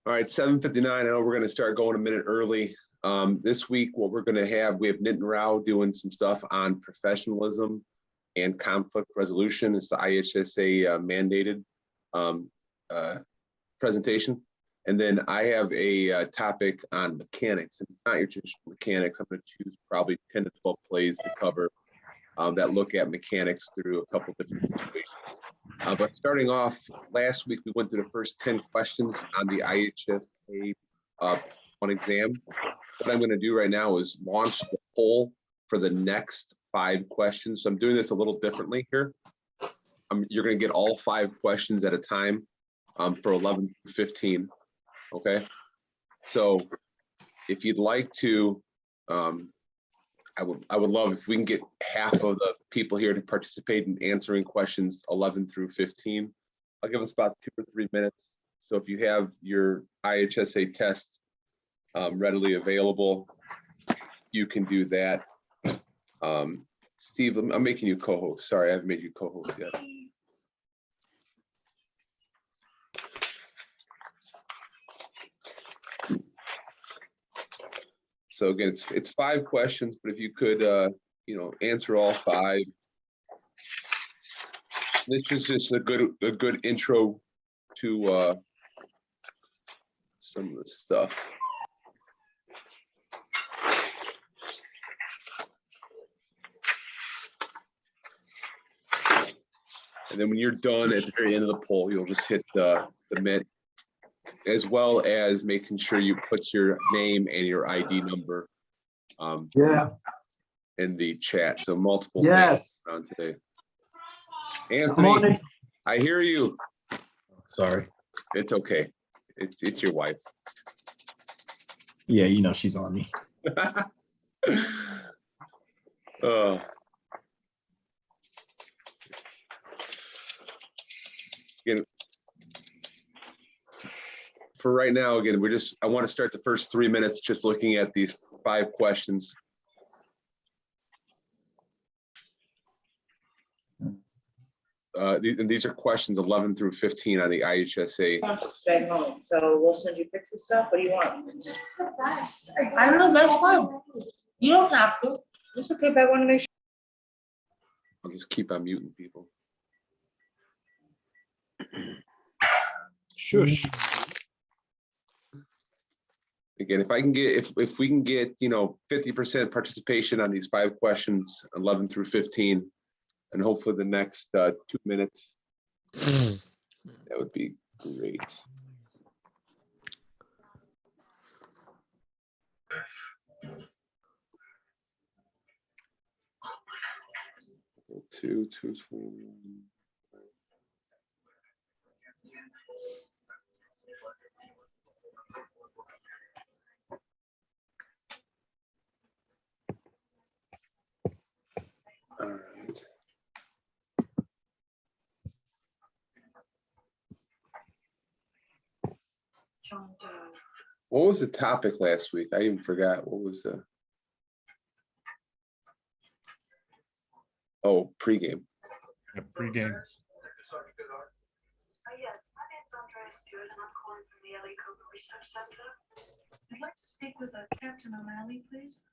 All right, 7:59. I know we're going to start going a minute early. This week, what we're going to have, we have Nitin Rao doing some stuff on professionalism and conflict resolution. It's the IHSA mandated presentation. And then I have a topic on mechanics. It's not your traditional mechanics. I'm going to choose probably 10 to 12 plays to cover that look at mechanics through a couple different situations. But starting off, last week we went through the first 10 questions on the IHSA one exam. What I'm going to do right now is launch the poll for the next 5 questions. So I'm doing this a little differently here. You're going to get all 5 questions at a time for 11 through 15. Okay. So if you'd like to, I would love if we can get half of the people here to participate in answering questions 11 through 15. I'll give us about 2 or 3 minutes. So if you have your IHSA test readily available, you can do that. Steve, I'm making you co-host. Sorry, I haven't made you co-host yet. So again, it's 5 questions, but if you could, answer all 5. This is just a good intro to some of the stuff. And then when you're done at the very end of the poll, you'll just hit submit, as well as making sure you put your name and your ID number in the chat. So multiple things around today. Anthony, I hear you. Sorry. It's okay. It's your wife. Yeah, you know she's on me. Again, for right now, again, I want to start the first 3 minutes just looking at these 5 questions. These are questions 11 through 15 on the IHSA. Stay home, so we'll send you picture stuff. What do you want? I don't know, that's fine. You don't have to. It's okay, but I want to make sure. I'll just keep on muting people. Shush. Again, if I can get, if we can get, 50% participation on these 5 questions, 11 through 15, and hopefully the next 2 minutes, that would be great. Two, 21. All right. What was the topic last week? I even forgot. What was the? Oh, pregame. Yeah, pregame. Yes, my name's Andrea Stewart, and I'm calling from the LA Cobra Research Center. I'd like to speak with Captain O'Malley, please.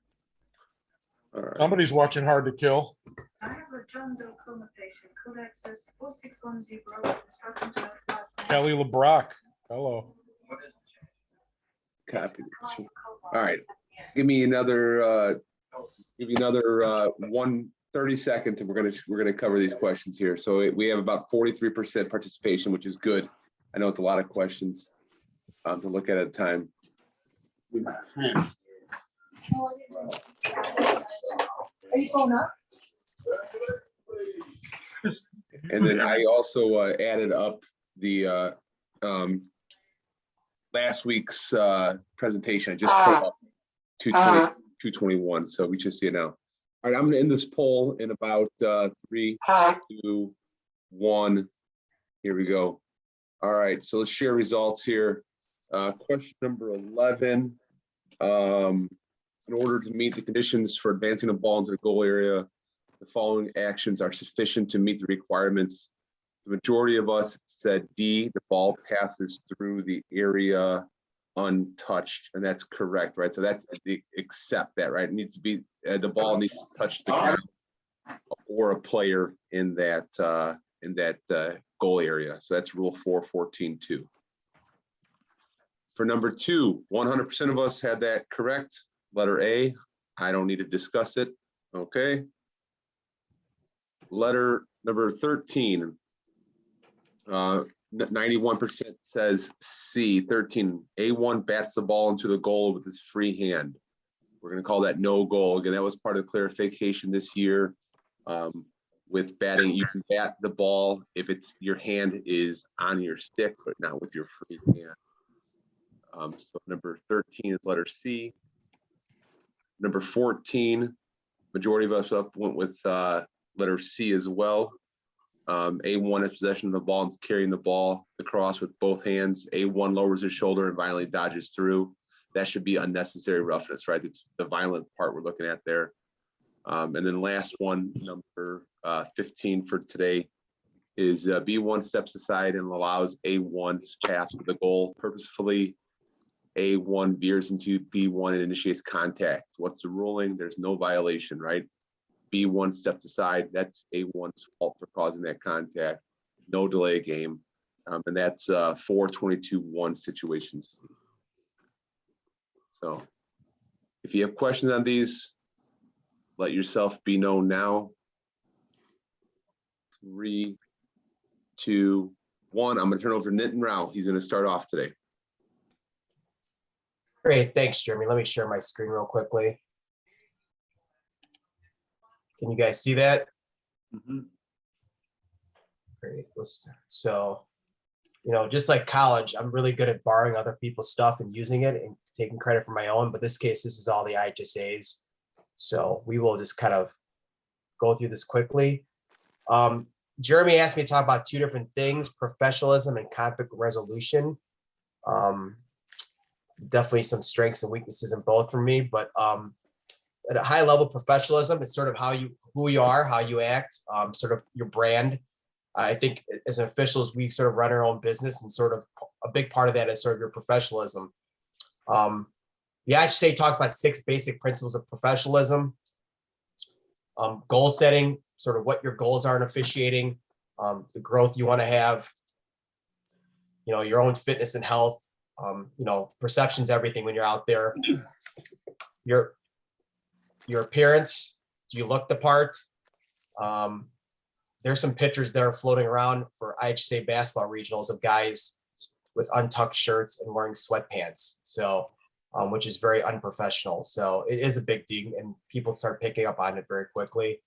All right. Somebody's watching Hard to Kill. I have a John Doe coma patient, code access 4610, instructions about Kelly LeBrock. Hello. Copy. All right. Give me another 30 seconds, and we're gonna cover these questions here. So we have about 43% participation, which is good. I know it's a lot of questions to look at a time. Are you going up? And then I also added up the last week's presentation. I just put up 221, so we should see it now. All right, I'm going to end this poll in about 3, 2, 1. Here we go. All right, so let's share results here. Question number 11. In order to meet the conditions for advancing a ball into the goal area, the following actions are sufficient to meet the requirements. The majority of us said D, the ball passes through the area untouched, and that's correct, right? So that's accept that, right? It needs to be the ball needs to touch the ground or a player in that goal area. So that's rule 414.2. For number 2, 100% of us had that correct. Letter A, I don't need to discuss it. Okay. Letter number 13, 91% says C. 13, A1 bats the ball into the goal with his free hand. We're going to call that no goal. Again, that was part of the clarification this year. With batting, you can bat the ball if your hand is on your stick, but not with your free hand. So number 13 is letter C. Number 14, majority of us went with letter C as well. A1 has possession of the ball and is carrying the ball across with both hands. A1 lowers his shoulder and violently dodges through. That should be unnecessary roughness, right? It's the violent part we're looking at there. And then last one, number 15 for today, is B1 steps aside and allows A1's pass to the goal purposefully. A1 veers into B1 and initiates contact. What's the ruling? There's no violation, right? B1 stepped aside. That's A1's fault for causing that contact. No delay game. And that's 422-1 situations. So if you have questions on these, let yourself be known now. 3, 2, 1. I'm going to turn over to Nitin Rao. He's going to start off today. Great, thanks, Jeremy. Let me share my screen real quickly. Can you guys see that? Great. So, just like college, I'm really good at borrowing other people's stuff and using it and taking credit for my own. But this case, this is all the IHSAs. So we will just kind of go through this quickly. Jeremy asked me to talk about 2 different things: professionalism and conflict resolution. Definitely some strengths and weaknesses in both for me, but at a high level, professionalism is sort of who you are, how you act, sort of your brand. I think as officials, we sort of run our own business, and sort of a big part of that is sort of your professionalism. The IHSA talks about 6 basic principles of professionalism. Goal setting, sort of what your goals are in officiating, the growth you want to have, your own fitness and health, perception's everything when you're out there. Your appearance, do you look the part? There's some pictures there floating around for IHSA basketball regionals of guys with untucked shirts and wearing sweatpants. So, which is very unprofessional. So it is a big thing, and people start picking up on it very quickly.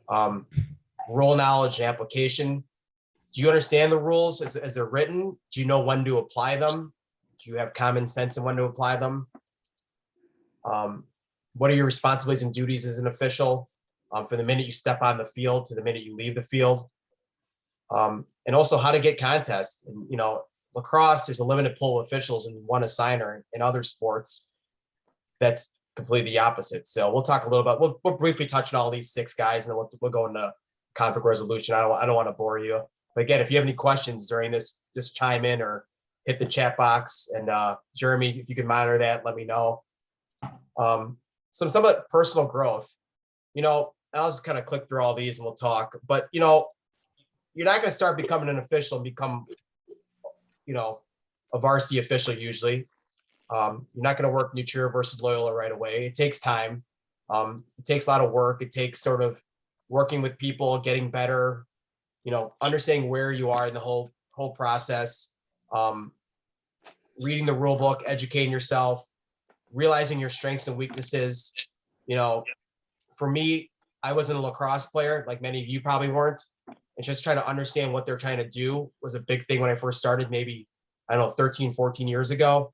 Rule knowledge and application. Do you understand the rules as they're written? Do you know when to apply them? Do you have common sense in when to apply them? What are your responsibilities and duties as an official from the minute you step on the field to the minute you leave the field? And also how to get contests. And, lacrosse, there's a limited pool of officials and one assigner. In other sports, that's completely the opposite. So we'll talk a little about, we'll briefly touch on all these 6 guys, and then we'll go into conflict resolution. I don't want to bore you. But again, if you have any questions during this, just chime in or hit the chat box. And Jeremy, if you can monitor that, let me know. Some of the personal growth, I'll just kind of click through all these and we'll talk. But, you're not going to start becoming an official and become, a varsity official usually. You're not going to work New Trier versus Loyola right away. It takes time. It takes a lot of work. It takes sort of working with people, getting better, understanding where you are in the whole process, reading the rule book, educating yourself, realizing your strengths and weaknesses. For me, I wasn't a lacrosse player, like many of you probably weren't. And just trying to understand what they're trying to do was a big thing when I first started, maybe, 13, 14 years ago.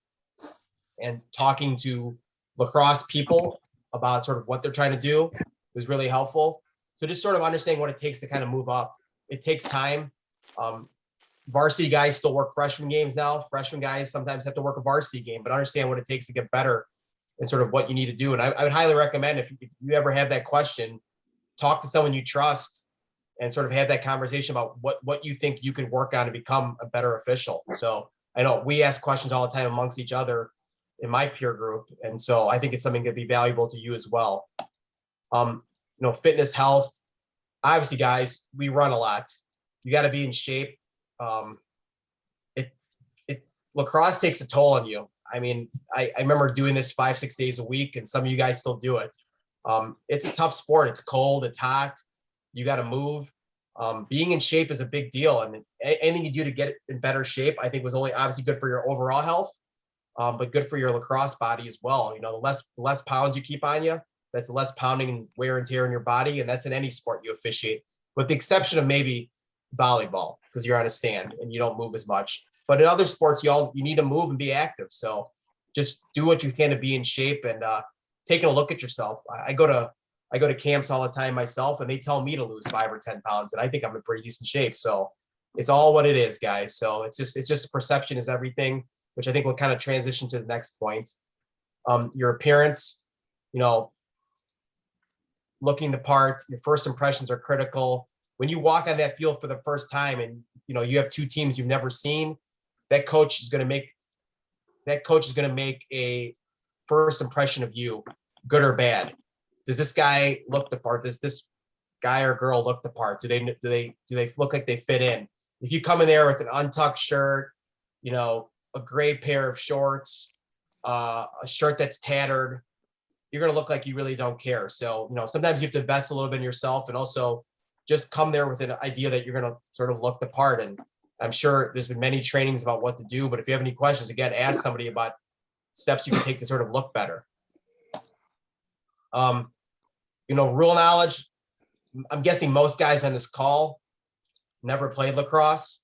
And talking to lacrosse people about sort of what they're trying to do was really helpful. So just sort of understanding what it takes to kind of move up. It takes time. Varsity guys still work freshman games now. Freshman guys sometimes have to work a varsity game, but understand what it takes to get better and sort of what you need to do. And I would highly recommend, if you ever have that question, talk to someone you trust and sort of have that conversation about what you think you can work on to become a better official. So I know we ask questions all the time amongst each other in my peer group. And so I think it's something that'd be valuable to you as well. Fitness, health, obviously guys, we run a lot. You got to be in shape. Lacrosse takes a toll on you. I mean, I remember doing this 5-6 days a week, and some of you guys still do it. It's a tough sport. It's cold, it's hot. You got to move. Being in shape is a big deal, and anything you do to get in better shape, I think was only obviously good for your overall health, but good for your lacrosse body as well. The less pounds you keep on you, that's less pounding and wear and tear in your body, and that's in any sport you officiate, with the exception of maybe volleyball, because you're on a stand and you don't move as much. But in other sports, you need to move and be active. So just do what you can to be in shape, and taking a look at yourself. I go to camps all the time myself, and they tell me to lose 5 or 10 pounds, and I think I'm in pretty decent shape. So it's all what it is, guys. So it's just perception is everything, which I think will kind of transition to the next point. Your appearance, looking the part, your first impressions are critical. When you walk on that field for the first time, and you have two teams you've never seen, that coach is going to make a first impression of you, good or bad. Does this guy look the part? Does this guy or girl look the part? Do they look like they fit in? If you come in there with an untucked shirt, a gray pair of shorts, a shirt that's tattered, you're going to look like you really don't care. So, sometimes you have to invest a little bit in yourself, and also just come there with an idea that you're going to sort of look the part. And I'm sure there's been many trainings about what to do, but if you have any questions, again, ask somebody about steps you can take to sort of look better. Rule knowledge. I'm guessing most guys on this call never played lacrosse.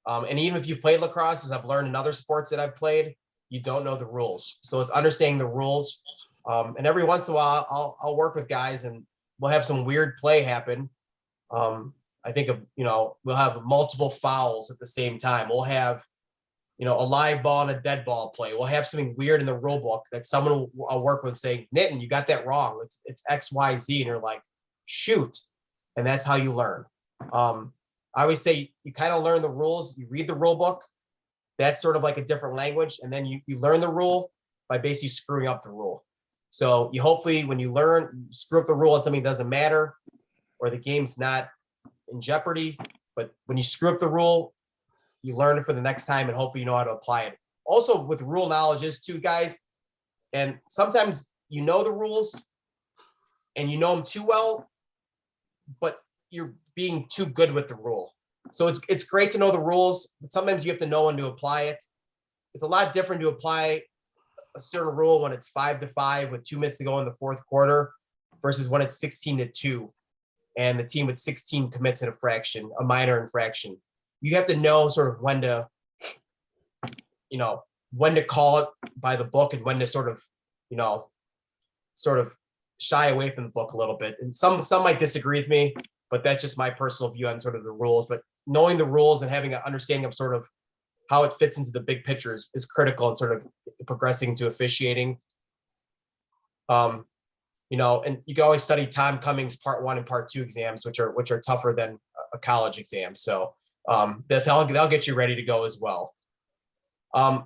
And even if you've played lacrosse, as I've learned in other sports that I've played, you don't know the rules. So it's understanding the rules. And every once in a while, I'll work with guys, and we'll have some weird play happen. I think we'll have multiple fouls at the same time. We'll have, a live ball and a dead ball play. We'll have something weird in the rule book that someone I'll work with saying, Nitin, you got that wrong. It's X, Y, Z. And you're like, shoot. And that's how you learn. I always say you kind of learn the rules. You read the rule book. That's sort of like a different language. And then you learn the rule by basically screwing up the rule. So you hopefully, when you screw up the rule and something doesn't matter, or the game's not in jeopardy, but when you screw up the rule, you learn it for the next time, and hopefully you know how to apply it. Also with rule knowledge is too, guys, and sometimes you know the rules and you know them too well, but you're being too good with the rule. So it's great to know the rules, but sometimes you have to know when to apply it. It's a lot different to apply a certain rule when it's 5-5 with 2 minutes to go in the fourth quarter versus when it's 16-2 and the team with 16 commits an infraction, a minor infraction. You have to know sort of when to call it by the book, and when to sort of shy away from the book a little bit. And some might disagree with me, but that's just my personal view on sort of the rules. But knowing the rules and having an understanding of sort of how it fits into the big picture is critical in sort of progressing to officiating. And you can always study Tom Cummings Part 1 and Part 2 exams, which are tougher than a college exam. So they'll get you ready to go as well.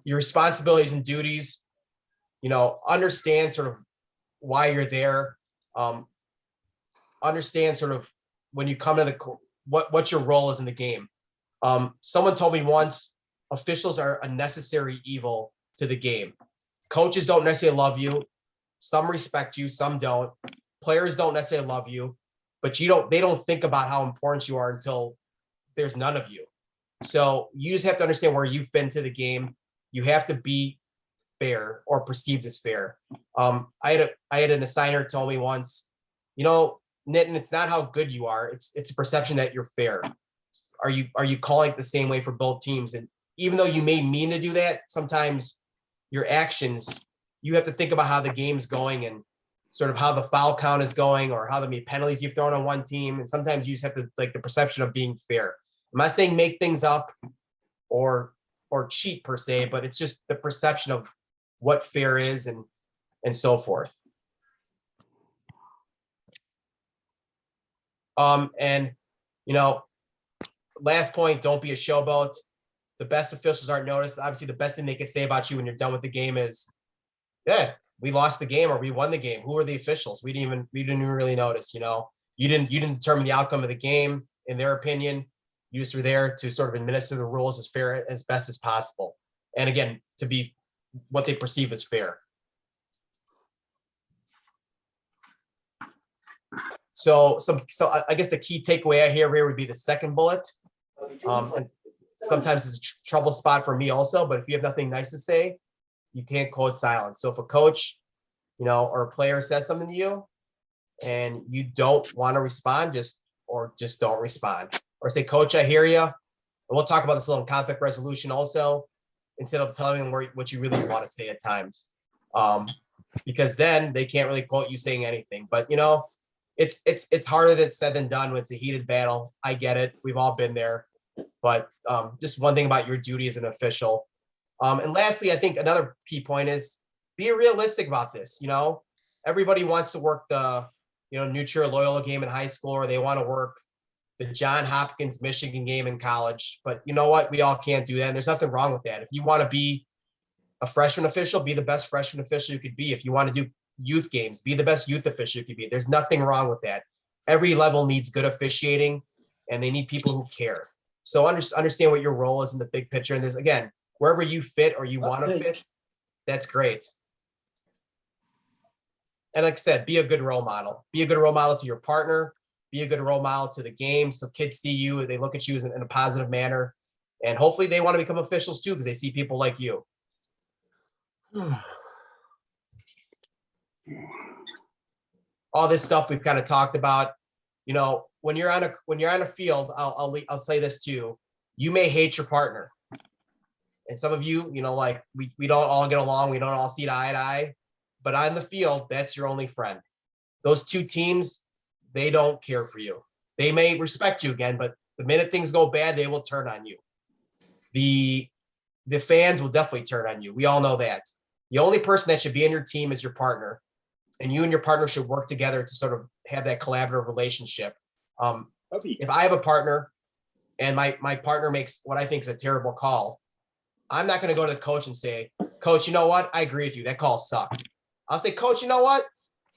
Your responsibilities and duties, understand sort of why you're there. Understand sort of when you come to what your role is in the game. Someone told me once, officials are a necessary evil to the game. Coaches don't necessarily love you. Some respect you, some don't. Players don't necessarily love you, but they don't think about how important you are until there's none of you. So you just have to understand where you fit into the game. You have to be fair, or perceived as fair. I had an assigner tell me once, Nitin, it's not how good you are. It's a perception that you're fair. Are you calling it the same way for both teams? And even though you may mean to do that, sometimes your actions, you have to think about how the game's going and sort of how the foul count is going, or how many penalties you've thrown on one team. And sometimes you just have to, like, the perception of being fair. I'm not saying make things up or cheat per se, but it's just the perception of what fair is and so forth. And last point, don't be a showboat. the best officials aren't noticed. Obviously, the best thing they could say about you when you're done with the game is, yeah, we lost the game or we won the game. Who are the officials? We didn't even really notice, you know. You didn't determine the outcome of the game, in their opinion. You just were there to sort of administer the rules as fair as best as possible. And again, to be what they perceive as fair. So I guess the key takeaway I hear here would be the second bullet. And sometimes it's a trouble spot for me also, but if you have nothing nice to say, you can't code silence. So if a coach, you know, or a player says something to you and you don't want to respond, just don't respond. Or say, coach, I hear you. And we'll talk about this a little in conflict resolution also, instead of telling them what you really want to say at times. Because then they can't really quote you saying anything. But you know, it's harder than said than done when it's a heated battle. I get it. We've all been there. But just one thing about your duty as an official. And lastly, I think another key point is be realistic about this. You know, everybody wants to work the, you know, neutral Loyola game in high school, or they want to work the John Hopkins Michigan game in college. But you know what? We all can't do that. And there's nothing wrong with that. If you want to be a freshman official, be the best freshman official you could be. If you want to do youth games, be the best youth official you could be. There's nothing wrong with that. Every level needs good officiating, and they need people who care. So understand what your role is in the big picture. And there's, again, wherever you fit or you want to fit, that's great. And like I said, be a good role model. Be a good role model to your partner. Be a good role model to the game. So kids see you, they look at you in a positive manner. And hopefully they want to become officials too, because they see people like you. All this stuff we've kind of talked about. You know, when you're on a field, I'll say this too. You may hate your partner. And some of you, you know, like we don't all get along, we don't all see eye to eye. But on the field, that's your only friend. Those two teams, they don't care for you. They may respect you again, but the minute things go bad, they will turn on you. The fans will definitely turn on you. We all know that. The only person that should be in your team is your partner. And you and your partner should work together to sort of have that collaborative relationship. If I have a partner and my partner makes what I think is a terrible call, I'm not going to go to the coach and say, Coach, you know what? I agree with you. That call sucked. I'll say, Coach, you know what?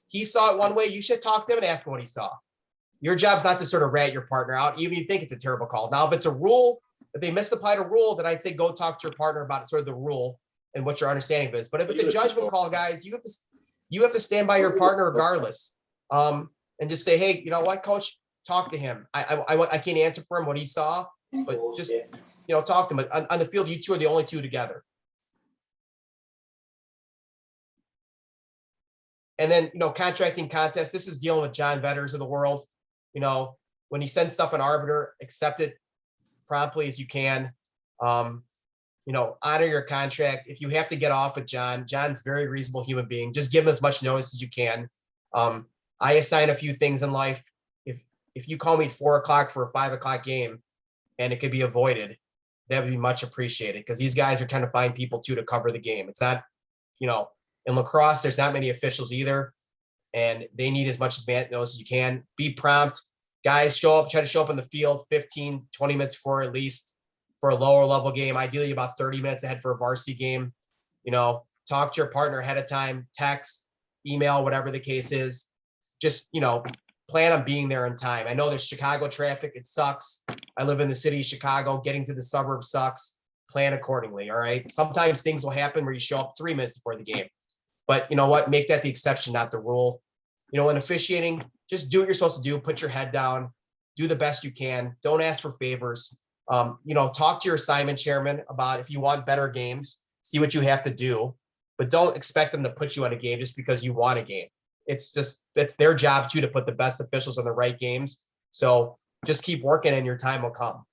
He saw it one way. You should talk to him and ask him what he saw. Your job's not to sort of rat your partner out, even if you think it's a terrible call. Now, if it's a rule, if they misapplied a rule, then I'd say go talk to your partner about sort of the rule and what your understanding of it is. But if it's a judgment call, guys, you have to stand by your partner regardless. And just say, hey, you know what, Coach, talk to him. I can't answer for him what he saw, but just, you know, talk to him. On the field, you two are the only two together. And then, you know, contracting contests. This is dealing with John Vetters of the world. You know, when you send stuff an arbiter, accept it promptly as you can. You know, honor your contract. If you have to get off with John, John's a very reasonable human being. Just give him as much notice as you can. I assign a few things in life. If you call me at 4 o'clock for a 5 o'clock game and it could be avoided, that would be much appreciated, because these guys are trying to find people too to cover the game. It's not, you know, in lacrosse, there's not many officials either, and they need as much advance notice as you can. Be prompt. Guys, try to show up in the field 15, 20 minutes before, at least for a lower level game, ideally about 30 minutes ahead for a varsity game. You know, talk to your partner ahead of time, text, email, whatever the case is. Just, you know, plan on being there in time. I know there's Chicago traffic. It sucks. I live in the city of Chicago. Getting to the suburbs sucks. Plan accordingly. All right. Sometimes things will happen where you show up 3 minutes before the game. But you know what? Make that the exception, not the rule. You know, in officiating, just do what you're supposed to do. Put your head down. Do the best you can. Don't ask for favors. You know, talk to your assignment chairman about if you want better games. See what you have to do. But don't expect them to put you on a game just because you want a game. It's their job too to put the best officials on the right games. So just keep working and your time will come.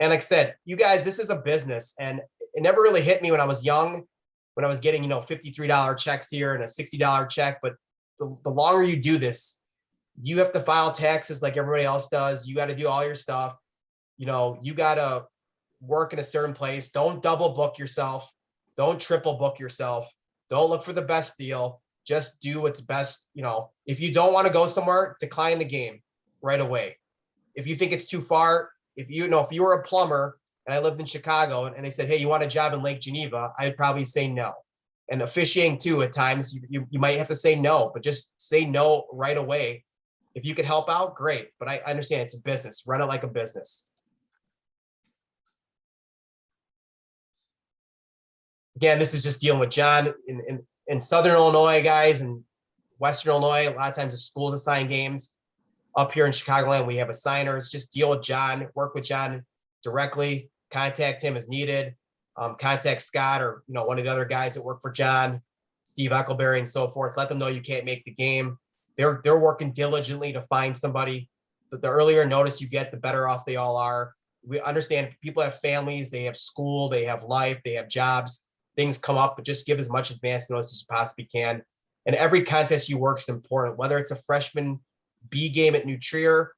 And like I said, you guys, this is a business, and it never really hit me when I was young, when I was getting, you know, $53 checks here and a $60 check. But the longer you do this, you have to file taxes like everybody else does. You got to do all your stuff. You know, you got to work in a certain place. Don't double book yourself. Don't triple book yourself. Don't look for the best deal. Just do what's best. You know, if you don't want to go somewhere, decline the game right away. If you think it's too far, if you were a plumber and I lived in Chicago and they said, hey, you want a job in Lake Geneva, I'd probably say no. And officiating too, at times you might have to say no, but just say no right away. If you could help out, great. But I understand it's a business. Run it like a business. Again, this is just dealing with John in Southern Illinois, guys, and Western Illinois. A lot of times the schools assign games. Up here in Chicagoland, we have assigners. Just deal with John, work with John directly, contact him as needed. Contact Scott or one of the other guys that work for John, Steve Eccleberry and so forth. Let them know you can't make the game. They're working diligently to find somebody. The earlier notice you get, the better off they all are. We understand people have families, they have school, they have life, they have jobs. Things come up, but just give as much advance notice as you possibly can. And every contest you work is important, whether it's a freshman B game at New Trier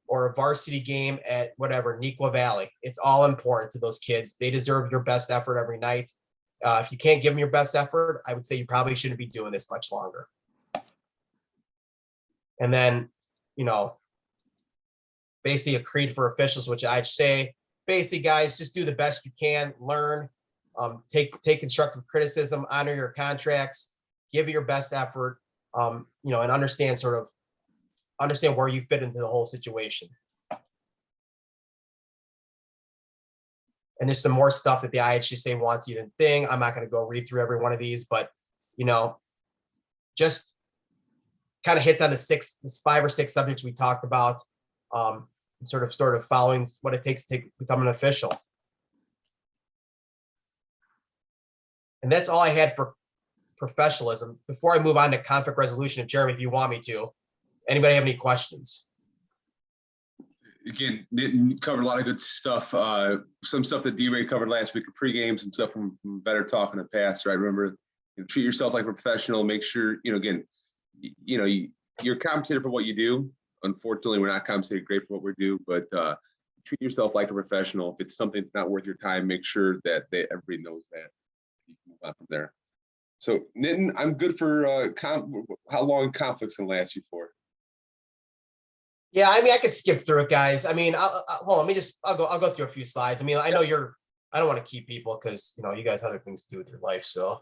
or a varsity game at whatever, Neuqua Valley. It's all important to those kids. They deserve your best effort every night. If you can't give them your best effort, I would say you probably shouldn't be doing this much longer. And then, basically a creed for officials, which I'd say, basically, guys, just do the best you can, learn, take constructive criticism, honor your contracts, give it your best effort, and understand where you fit into the whole situation. And there's some more stuff that the IHSA wants you to think. I'm not going to go read through every one of these, but just kind of hits on the 5 or 6 subjects we talked about, sort of following what it takes to become an official. And that's all I had for professionalism. Before I move on to conflict resolution, Jeremy, if you want me to, anybody have any questions? Again, didn't cover a lot of good stuff. Some stuff that D-Ray covered last week, pregame, some stuff from Better Talk in the past, right? Remember, treat yourself like a professional. Make sure, again, you're compensated for what you do. Unfortunately, we're not compensated great for what we do, but treat yourself like a professional. If it's something that's not worth your time, make sure that everybody knows that. You can move on from there. So, Nitin, I'm good for how long conflicts can last you for? Yeah, I could skip through it, guys. Hold on, I'll go through a few slides. I know I don't want to keep people because you guys have other things to do with your life. So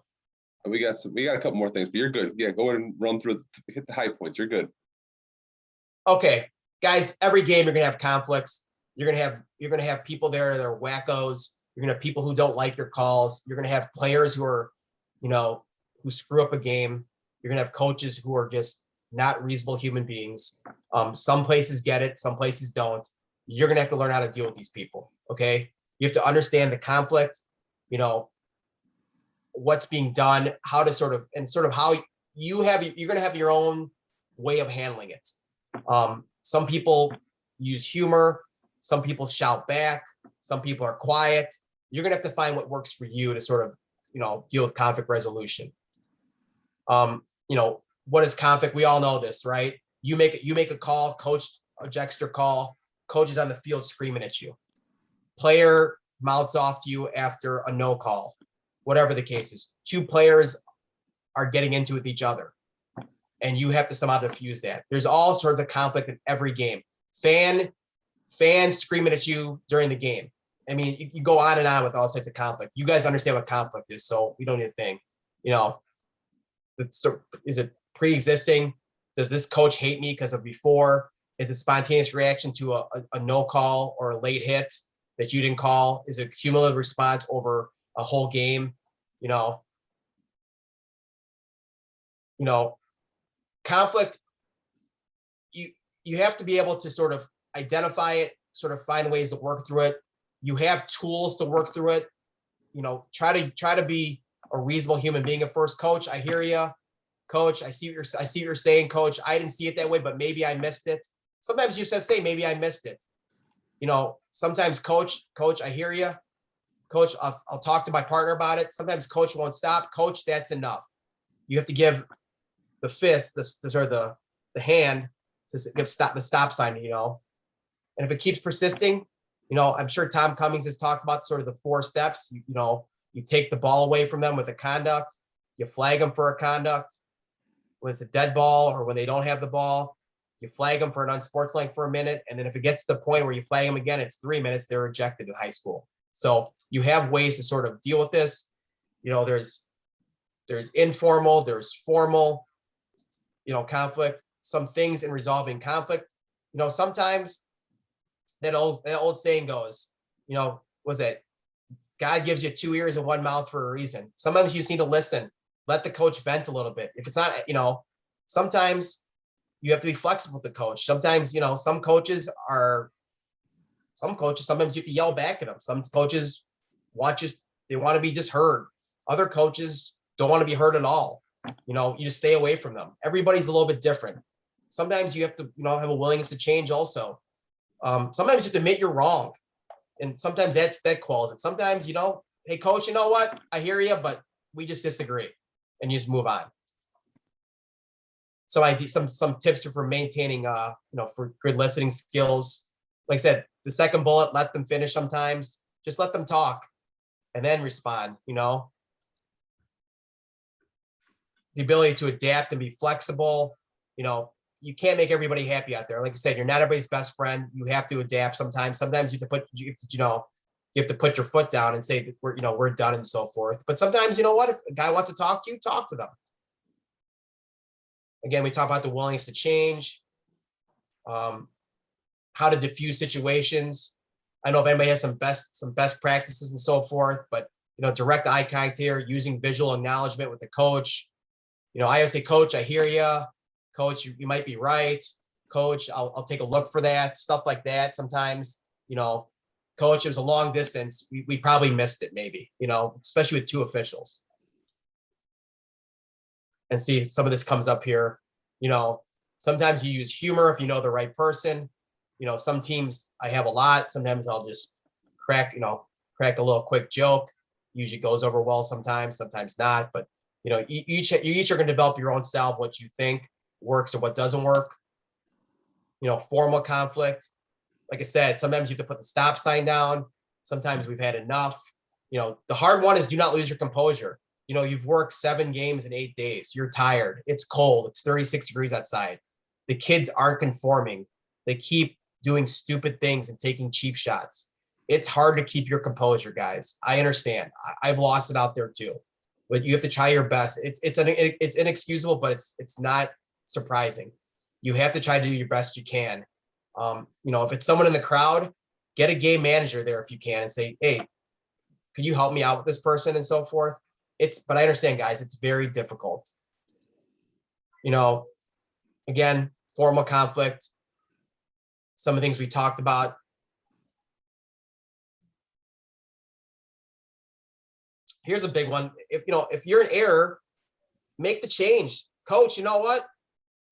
we got a couple more things, but you're good. Yeah, go ahead and run through, hit the high points. You're good. Okay, guys, every game you're gonna have conflicts. You're gonna have people there that are wackos. You're gonna have people who don't like your calls. You're gonna have players who are, who screw up a game. You're gonna have coaches who are just not reasonable human beings. Some places get it, some places don't. You're gonna have to learn how to deal with these people. Okay, you have to understand the conflict. What's being done, how to how you're gonna have your own way of handling it. Some people use humor, some people shout back, some people are quiet. You're gonna have to find what works for you to deal with conflict resolution. What is conflict? We all know this, right? You make a call, coach objects your call, coach is on the field screaming at you. Player mouths off to you after a no call, whatever the case is. 2 players are getting into it with each other, and you have to somehow diffuse that. There's all sorts of conflict in every game. Fans screaming at you during the game. You go on and on with all sorts of conflict. You guys understand what conflict is, so we don't need a thing. Is it pre-existing? Does this coach hate me because of before? Is it spontaneous reaction to a no call or a late hit that you didn't call? Is it cumulative response over a whole game? Conflict, you have to be able to identify it, find ways to work through it. You have tools to work through it. Try to be a reasonable human being at first. Coach, I hear you. Coach, I see what you're saying, coach. I didn't see it that way, but maybe I missed it. Sometimes you say, maybe I missed it. Sometimes coach, I hear you. Coach, I'll talk to my partner about it. Sometimes coach won't stop. Coach, that's enough. You have to give the fist, the hand to give the stop sign, And if it keeps persisting, I'm sure Tom Cummings has talked about the 4 steps. You take the ball away from them with a conduct. You flag them for a conduct when it's a dead ball or when they don't have the ball. You flag them for an unsportsmanlike for a minute, and then if it gets to the point where you flag them again, it's 3 minutes, they're ejected in high school. So you have ways to sort of deal with this. You know, there's informal, there's formal, you know, conflict, some things in resolving conflict. You know, sometimes that old saying goes, you know, was it God gives you 2 ears and 1 mouth for a reason. Sometimes you just need to listen, let the coach vent a little bit. If it's not, you know, sometimes you have to be flexible with the coach. Sometimes, you know, sometimes you have to yell back at them. Some coaches they want to be just heard. Other coaches don't want to be heard at all. You know, you just stay away from them. Everybody's a little bit different. Sometimes you have to, you know, have a willingness to change also. Sometimes you have to admit you're wrong. And sometimes that quells it. Sometimes, you know, hey coach, you know what? I hear you, but we just disagree, and you just move on. So some tips are for maintaining, you know, for good listening skills. Like I said, the second bullet, let them finish sometimes. Just let them talk and then respond, you know. The ability to adapt and be flexible. You know, you can't make everybody happy out there. Like I said, you're not everybody's best friend. You have to adapt sometimes. Sometimes you have to put your foot down and say that we're done and so forth. But sometimes, you know what, if a guy wants to talk to you, talk to them. Again, we talk about the willingness to change, how to diffuse situations. I know if anybody has some best practices and so forth, but you know, direct eye contact here, using visual acknowledgement with the coach. You know, I always say, coach, I hear you. Coach, you might be right. Coach, I'll take a look for that. Stuff like that. Sometimes, you know, coach, it was a long distance. We probably missed it maybe, you know, especially with 2 officials. And see, some of this comes up here. You know, sometimes you use humor if you know the right person. You know, some teams I have a lot. Sometimes I'll just crack a little quick joke. Usually goes over well sometimes not. But, you know, you each are going to develop your own style of what you think works and what doesn't work. You know, formal conflict. Like I said, sometimes you have to put the stop sign down. Sometimes we've had enough. You know, the hard one is do not lose your composure. You know, you've worked 7 games in 8 days. You're tired. It's cold. It's 36 degrees outside. The kids aren't conforming. They keep doing stupid things and taking cheap shots. It's hard to keep your composure, guys. I understand. I've lost it out there too, but you have to try your best. It's inexcusable, but it's not surprising. You have to try to do your best you can. You know, if it's someone in the crowd, get a game manager there if you can and say, hey, could you help me out with this person and so forth? But I understand, guys, it's very difficult. You know, again, formal conflict, some of the things we talked about. Here's a big one. If you're in error, make the change. Coach, you know what?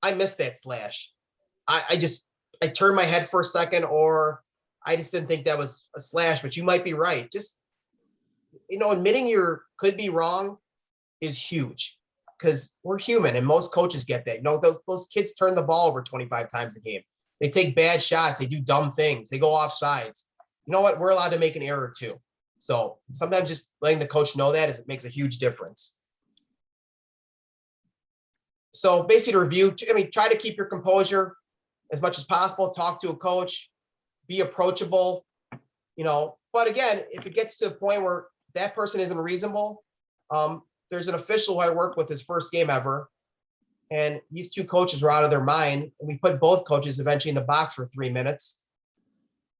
I missed that slash. I turned my head for a second, or I just didn't think that was a slash, but you might be right. Just, you know, admitting you could be wrong is huge, because we're human and most coaches get that. You know, those kids turn the ball over 25 times a game. They take bad shots. They do dumb things. They go off sides. You know what? We're allowed to make an error too. So sometimes just letting the coach know that makes a huge difference. So basically to review, try to keep your composure as much as possible. Talk to a coach, be approachable, you know, but again, if it gets to a point where that person isn't reasonable, there's an official who I worked with his first game ever, and these 2 coaches were out of their mind, and we put both coaches eventually in the box for 3 minutes,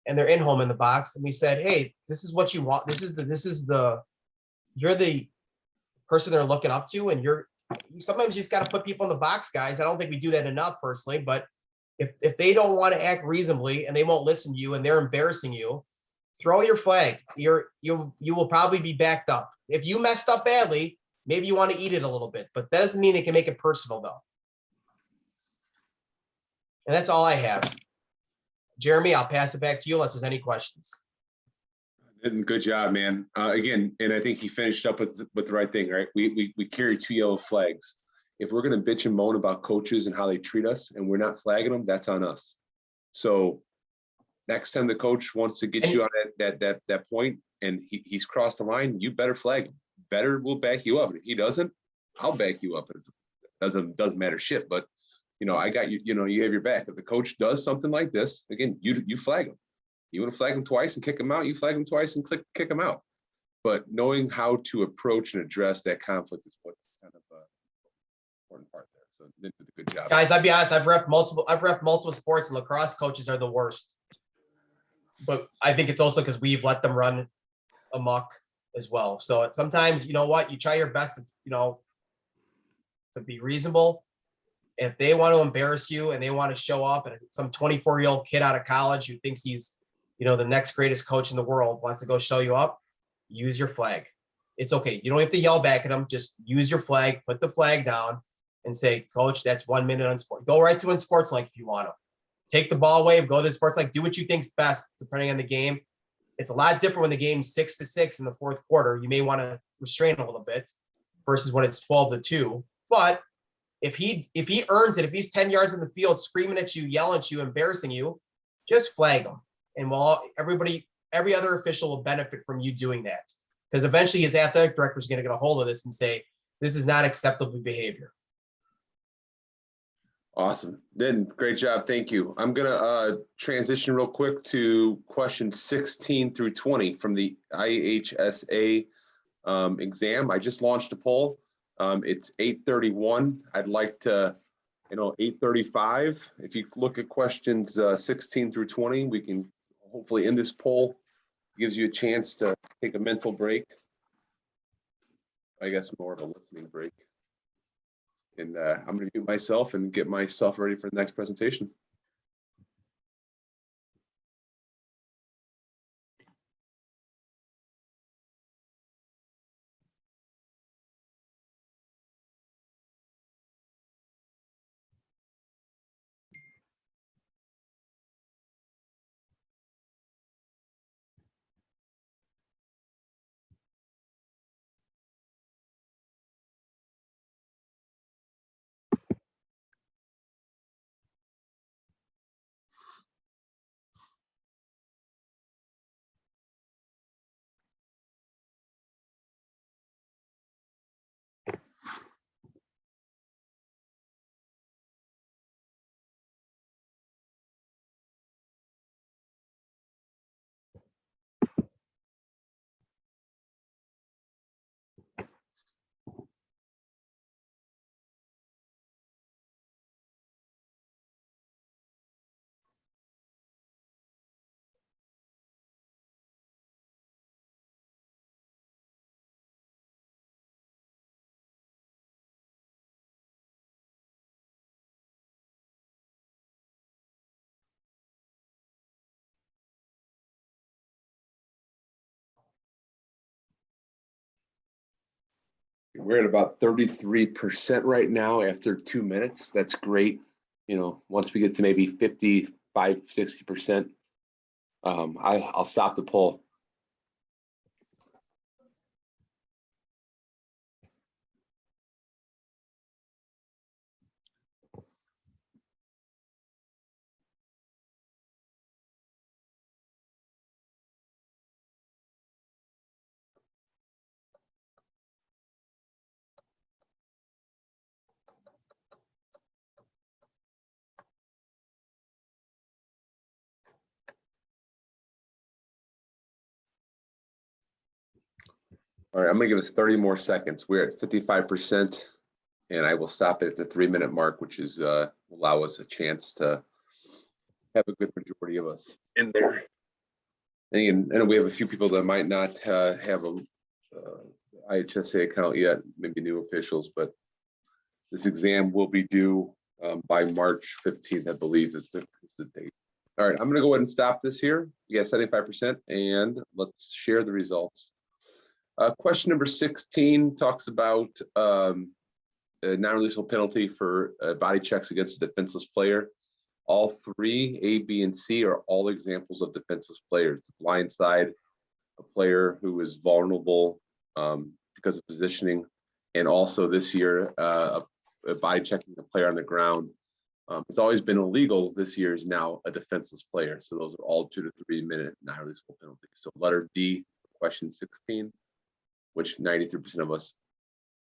and they're in home in the box, and we said, hey, this is what you want. You're the person they're looking up to, and sometimes you just got to put people in the box, guys. I don't think we do that enough personally, but if they don't want to act reasonably and they won't listen to you and they're embarrassing you, throw your flag. You will probably be backed up. If you messed up badly, maybe you want to eat it a little bit, but that doesn't mean they can make it personal though. And that's all I have. Jeremy, I'll pass it back to you unless there's any questions. Good job, man. Again, and I think he finished up with the right thing, right? We carry 2 yellow flags. If we're going to bitch and moan about coaches and how they treat us and we're not flagging them, that's on us. So next time the coach wants to get you on that point and he's crossed the line, you better flag him. Better will back you up. If he doesn't, I'll back you up. It doesn't matter shit, but I got you, you have your back. If the coach does something like this, again, you flag him. You want to flag him twice and kick him out, you flag him twice and kick him out. But knowing how to approach and address that conflict is what's kind of important part there. So they did a good job. Guys, I'll be honest, I've ref multiple sports, and lacrosse coaches are the worst. But I think it's also because we've let them run amok as well. So sometimes, you know what, you try your best to be reasonable. If they want to embarrass you and they want to show up, and some 24-year-old kid out of college who thinks he's, the next greatest coach in the world wants to go show you up, use your flag. It's okay. You don't have to yell back at them. Just use your flag, put the flag down and say, coach, that's 1 minute on sport. Go right to in sports like if you want to. Take the ball away, go to sports like, do what you think's best depending on the game. It's a lot different when the game's 6-6 in the fourth quarter. You may want to restrain a little bit versus when it's 12-2. But if he earns it, if he's 10 yards in the field screaming at you, yelling at you, embarrassing you, just flag him. And every other official will benefit from you doing that. Because eventually his athletic director is going to get a hold of this and say, this is not acceptable behavior. Awesome. Then great job. Thank you. I'm going to transition real quick to questions 16 through 20 from the IHSA exam. I just launched a poll. It's 8:31. I'd like to, 8:35. If you look at questions 16 through 20, we can hopefully end this poll. It gives you a chance to take a mental break. I guess more of a listening break. And I'm going to mute myself and get myself ready for the next presentation. We're at about 33% right now after 2 minutes. That's great. Once we get to maybe 55, 60%, I'll stop the poll. All right, I'm gonna give us 30 more seconds. We're at 55%, and I will stop it at the 3-minute mark, which is allow us a chance to have a good majority of us in there. And we have a few people that might not have a IHSA account yet, maybe new officials, but this exam will be due by March 15th, I believe is the date. All right, I'm gonna go ahead and stop this here. You got 75%, and let's share the results. Question number 16 talks about a non-releasable penalty for body checks against a defenseless player. All three, A, B, and C, are all examples of defenseless players. The blind side, a player who is vulnerable because of positioning, and also this year, a body checking a player on the ground. It's always been illegal. This year is now a defenseless player. So those are all 2 to 3 minute non-releasable penalties. So letter D, question 16, which 93% of us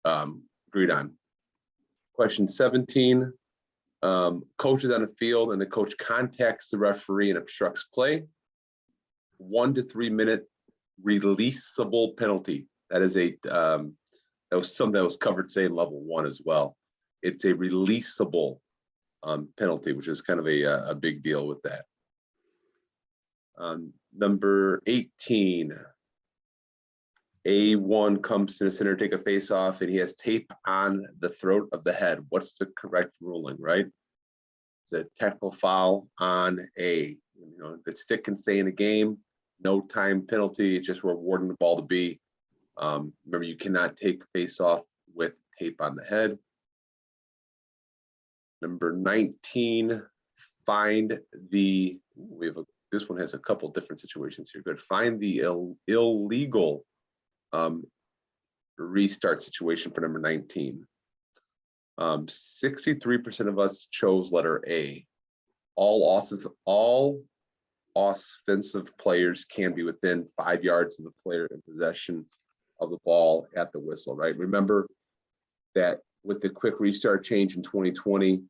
agreed on. Question 17, Coach is on the field and the coach contacts the referee and obstructs play. 1 to 3 minute releasable penalty. That is that was something that was covered today in level 1 as well. It's a releasable penalty, which is kind of a big deal with that. Number 18, A1 comes to the center, take a face off, and he has tape on the throat of the head. What's the correct ruling, right? It's a technical foul on A. You know, the stick can stay in the game, no time penalty. It's just we're awarding the ball to B. Remember, you cannot take face off with tape on the head. Number 19, find the, this one has a couple different situations here. Good. Find the illegal restart situation for number 19. 63% of us chose letter A. All offensive players can be within 5 yards of the player in possession of the ball at the whistle, right? Remember that with the quick restart change in 2020,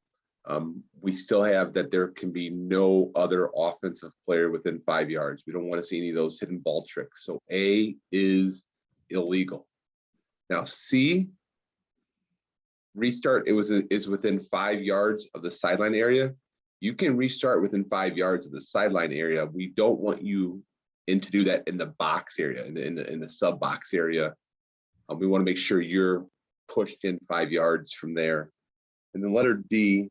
we still have that there can be no other offensive player within 5 yards. We don't want to see any of those hidden ball tricks. So A is illegal. Now C, restart, is within 5 yards of the sideline area. You can restart within 5 yards of the sideline area. We don't want you to do that in the box area, in the sub box area. We want to make sure you're pushed in 5 yards from there. And then letter D,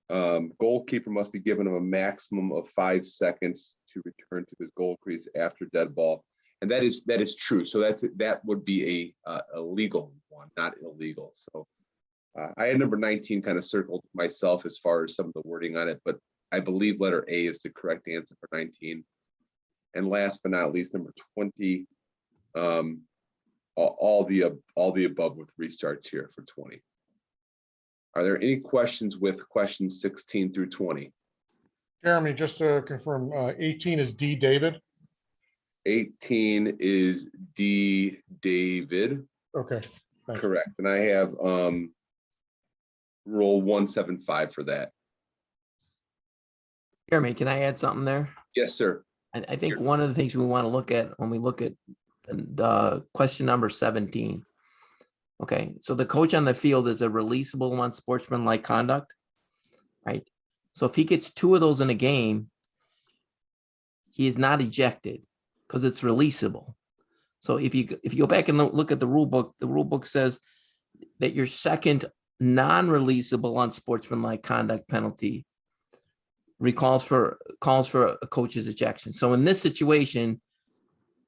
goalkeeper must be given a maximum of 5 seconds to return to his goal crease after dead ball. And that is true. So that would be a legal one, not illegal. So I had number 19 kind of circled myself as far as some of the wording on it, but I believe letter A is the correct answer for 19. And last but not least, number 20, all the above with restarts here for 20. Are there any questions with questions 16 through 20? Jeremy, just to confirm, 18 is D, David? 18 is D, David. Okay. Thanks. Correct. And I have rule 175 for that. Jeremy, can I add something there? Yes, sir. I think one of the things we want to look at when we look at the question number 17. Okay, so the coach on the field is a releasable on sportsmanlike conduct, right? So if he gets 2 of those in a game, he is not ejected because it's releasable. So if you go back and look at the rule book says that your second non-releasable unsportsmanlike conduct penalty calls for a coach's ejection. So in this situation,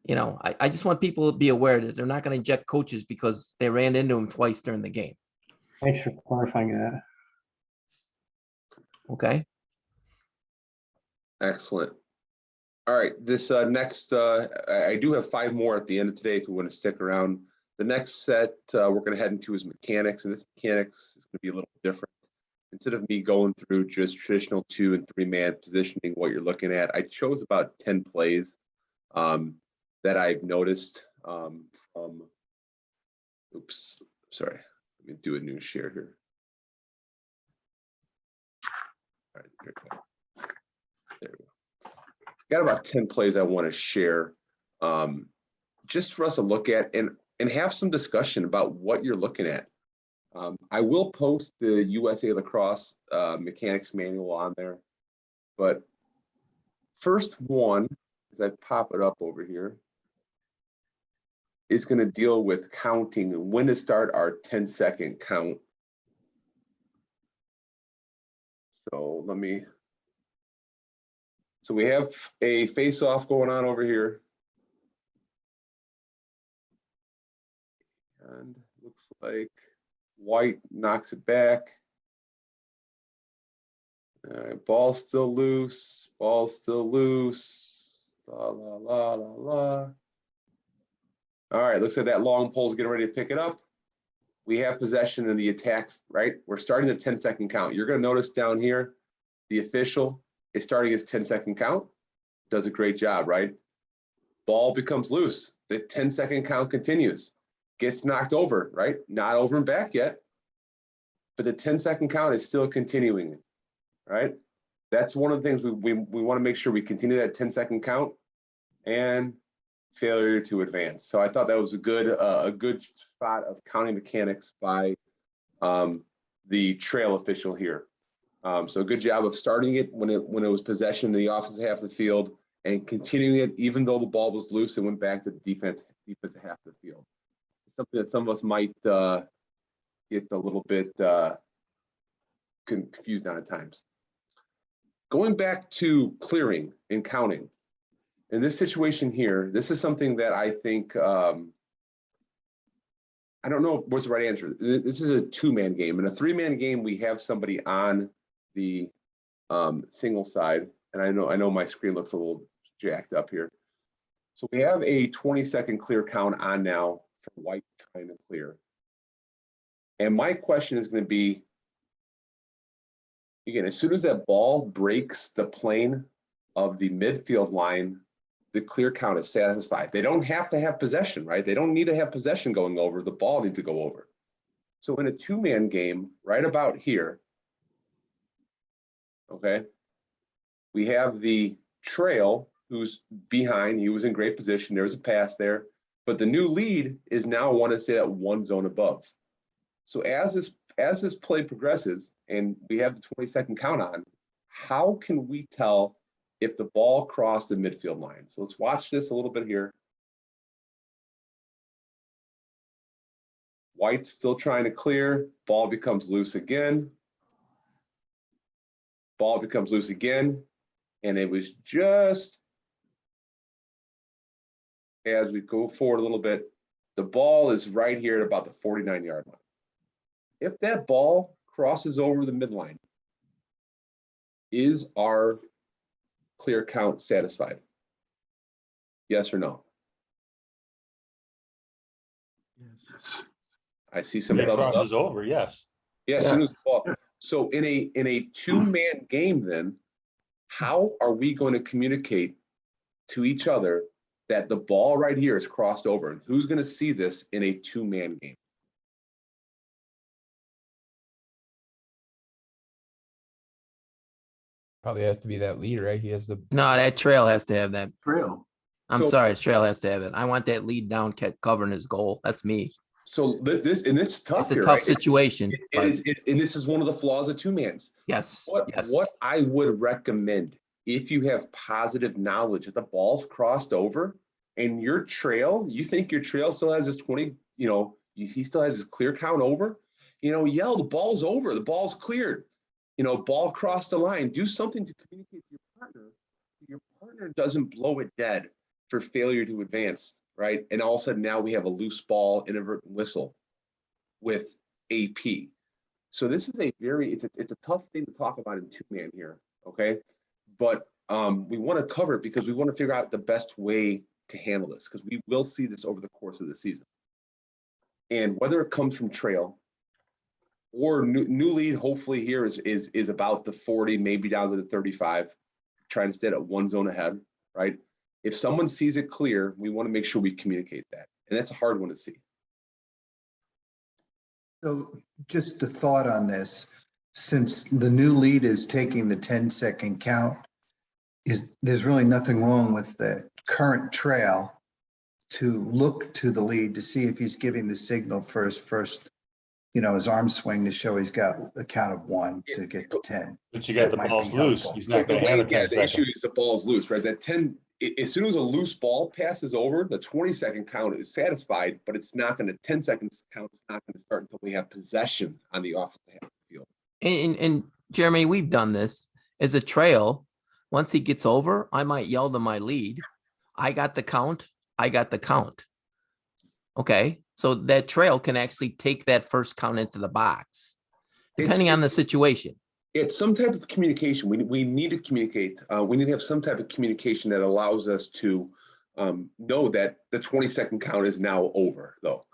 you know, I just want people to be aware that they're not going to eject coaches because they ran into him twice during the game. Thanks for clarifying that. Okay. Excellent. All right, this next, I do have 5 more at the end of today if you want to stick around. The next set we're going to head into is mechanics, and this mechanics is going to be a little different. Instead of me going through just traditional 2- and 3-man positioning, what you're looking at, I chose about 10 plays that I've noticed from, oops, sorry, let me do a new share here. All right, here we go. There we go. Got about 10 plays I want to share just for us to look at and have some discussion about what you're looking at. I will post the USA Lacrosse mechanics manual on there, but first one, as I pop it up over here, is going to deal with counting and when to start our 10-second count. So so we have a face-off going on over here. And looks like White knocks it back. Ball's still loose. Ball's still loose. La, la, la, la, la. All right, looks like that long pole's getting ready to pick it up. We have possession in the attack, right? We're starting the 10-second count. You're going to notice down here, the official is starting his 10-second count. Does a great job, right? Ball becomes loose. The 10-second count continues. Gets knocked over, right? Not over and back yet. but the 10-second count is still continuing, right? That's one of the things we want to make sure we continue that 10-second count and failure to advance. So I thought that was a good spot of counting mechanics by the trail official here. So good job of starting it when it was possession in the offensive half of the field and continuing it even though the ball was loose and went back to the defensive half of the field. Something that some of us might get a little bit confused on at times. Going back to clearing and counting. In this situation here, this is something that I think, I don't know what's the right answer. This is a 2-man game. In a 3-man game, we have somebody on the single side. And I know my screen looks a little jacked up here. So we have a 20-second clear count on now for white trying to clear. And my question is going to be, again, as soon as that ball breaks the plane of the midfield line, the clear count is satisfied. They don't have to have possession, right? They don't need to have possession going over. The ball needs to go over. So in a 2-man game, right about here, okay, we have the trail who's behind. He was in great position. There was a pass there. But the new lead is now want to stay at 1 zone above. So as this play progresses and we have the 20-second count on, how can we tell if the ball crossed the midfield line? So let's watch this a little bit here. White's still trying to clear. Ball becomes loose again. Ball becomes loose again. And it was just as we go forward a little bit, the ball is right here at about the 49-yard line. If that ball crosses over the midline, is our clear count satisfied? Yes or no? Yes. I see some It thumbs up. crosses over, yes. Yeah, as soon as the ball. So in a 2-man game, then how are we going to communicate to each other that the ball right here is crossed over? And who's going to see this in a 2-man game? Probably have to be that lead, right? He has the. No, that trail has to have that. Trail. I'm So- sorry, trail has to have it. I want that lead down, covering his goal. That's me. So this and it's tough. It's a here, tough right? situation. It but is, and this is one of the flaws of 2-mans. Yes, yes. What I would recommend, if you have positive knowledge that the ball's crossed over and your trail, you think your trail still has his 20, he still has his clear count over, yell, the ball's over, the ball's cleared, ball crossed the line. Do something to communicate to your partner. Your partner doesn't blow it dead for failure to advance, right? And all of a sudden now we have a loose ball, inadvertent whistle with AP. So this is it's a tough thing to talk about in 2-man here, okay? But we want to cover it because we want to figure out the best way to handle this, because we will see this over the course of the season. And whether it comes from trail or new lead, hopefully here is about the 40, maybe down to the 35, trying to stay at 1 zone ahead, right? If someone sees it clear, we want to make sure we communicate that. And that's a hard one to see. So just a thought on this, since the new lead is taking the 10-second count, there's really nothing wrong with the current trail to look to the lead to see if he's giving the signal first, his arm swing to show he's got a count of 1 to get to 10. But you got the That might ball's be loose. helpful. He's not going to have a 10 The issue second. is the ball's loose, right? That 10, as soon as a loose ball passes over, the 20-second count is satisfied, but it's not going to 10 seconds count. It's not going to start until we have possession on the offensive half of the field. And Jeremy, we've done this as a trail. Once he gets over, I might yell to my lead, I got the count. I got the count. Okay. So that trail can actually take that first count into the box, depending on the situation. It's some type of communication. We need to communicate. We need to have some type of communication that allows us to know that the 20-second count is now over, though.